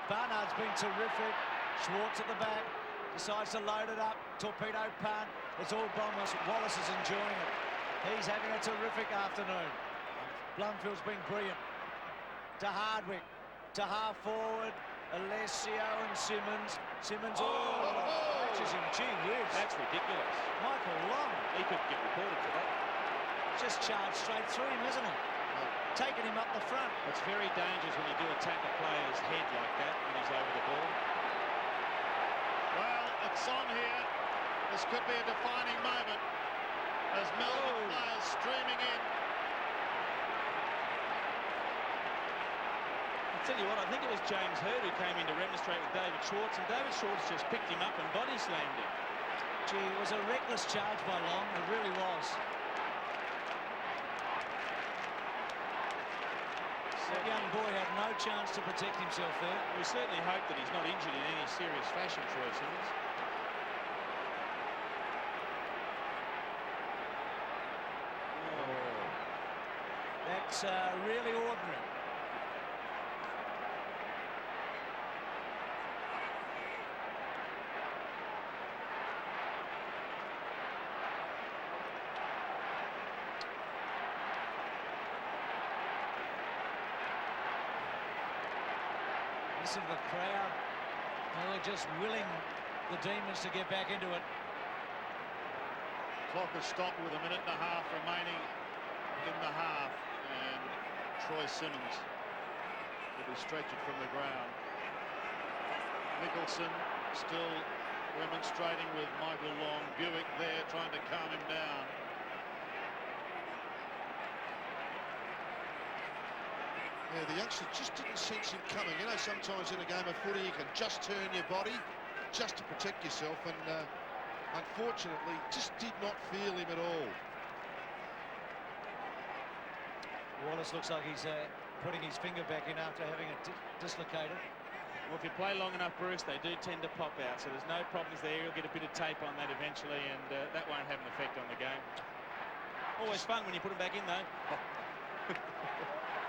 Barnard's been terrific. Schwartz at the back. Decides to load it up. Torpedo punt. It's all Bombers. Wallace is enjoying it. He's having a terrific afternoon. Blumfield's been brilliant. To Hardwick. To half forward. Alessio and Simmonds. Simmonds, catches him. Gee whiz. That's ridiculous. Michael Long. He could get reported for that. Just charged straight through him, isn't it? Taking him up the front. It's very dangerous when you do attack a player's head like that when he's over the ball. Well, it's on here. This could be a defining moment as Melbourne players streaming in. I'll tell you what, I think it was James Hird who came in to remonstrate with David Schwartz, and David Schwartz just picked him up and body slammed him. Gee, it was a reckless charge by Long. It really was. That young boy had no chance to protect himself there. We certainly hope that he's not injured in any serious fashion, Troy Simmonds. Oh. That's really ordinary. Listen to the crowd. They were just willing the Demons to get back into it. Clock has stopped with 1.5 minutes remaining in the half, and Troy Simmonds will be stretched from the ground. Nicholson still remonstrating with Michael Long. Buick there trying to calm him down. Yeah, the youngster just didn't sense him coming. You know, sometimes in a game of footy you can just turn your body just to protect yourself, and unfortunately just did not feel him at all. Wallace looks like he's putting his finger back in after having it dislocated. Well, if you play long enough, Bruce, they do tend to pop out, so there's no problems there. You'll get a bit of tape on that eventually, and that won't have an effect on the game. Always fun when you put them back in, though.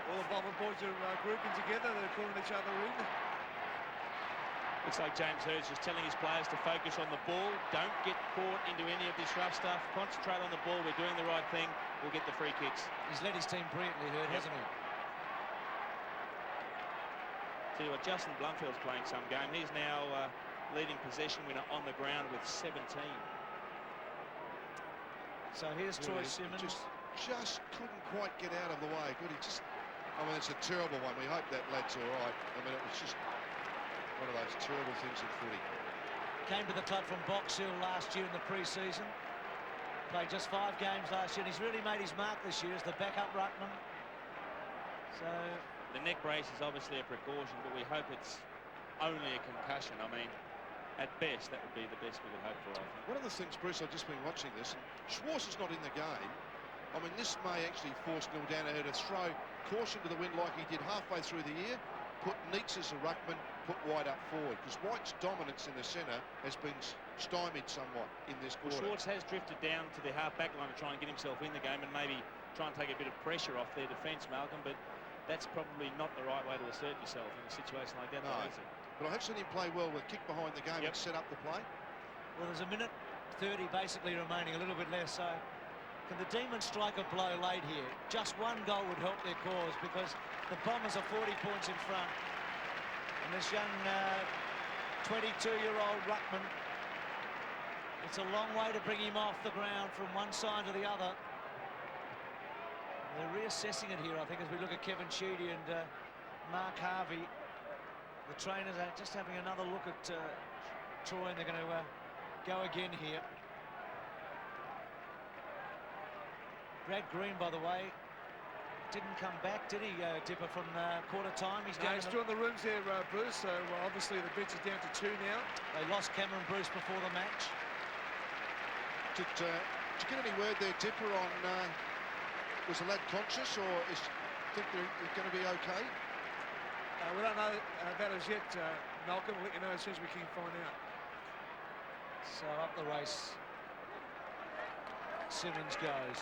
All the Bomber boys are grouping together. They're calling each other in. Looks like James Hird's just telling his players to focus on the ball. Don't get caught into any of this rough stuff. Concentrate on the ball. We're doing the right thing. We'll get the free kicks. He's led his team brilliantly, Hird, hasn't he? Tell you what, Justin Blumfield's playing some game. He's now leading possession winner on the ground with 17. So here's Troy Simmonds. Just couldn't quite get out of the way. Good, he just... I mean, it's a terrible one. We hope that lad's all right. I mean, it was just one of those terrible things in footy. Came to the club from Box Hill last year in the pre-season. Played just 5 games last year, and he's really made his mark this year as the backup ruckman. So the neck brace is obviously a precaution, but we hope it's only a concussion. I mean, at best, that would be the best we could hope for, I think. One of the things, Bruce, I've just been watching this, and Schwartz is not in the game. I mean, this may actually force Neil Danaher to throw caution to the wind like he did halfway through the year, put Neitz as a ruckman, put White up forward, because White's dominance in the centre has been stymied somewhat in this quarter. Well, Schwartz has drifted down to the half-back line to try and get himself in the game and maybe try and take a bit of pressure off their defence, Malcolm, but that's probably not the right way to assert yourself in a situation like that, no. Is it? But I have seen him play well with kick behind the game and set up the play. Well, there's 1:30 basically remaining, a little bit less, so can the Demons strike a blow late here? Just one goal would help their cause, because the Bombers are 40 points in front, and this young 22-year-old ruckman, it's a long way to bring him off the ground from one side to the other. They're reassessing it here, I think, as we look at Kevin Sheedy and Mark Harvey. The trainers are just having another look at Troy, and they're going to go again here. Brad Green, by the way, didn't come back, did he, Dipper, from quarter time? He's down. He's still in the rooms there, Bruce. So obviously the bench is down to 2 now. They lost Cameron Bruce before the match. Did you get any word there, Dipper, on was the lad conscious, or think they're going to be okay? We don't know that as yet, Malcolm. We'll let you know as soon as we can find out. So up the race, Simmonds goes.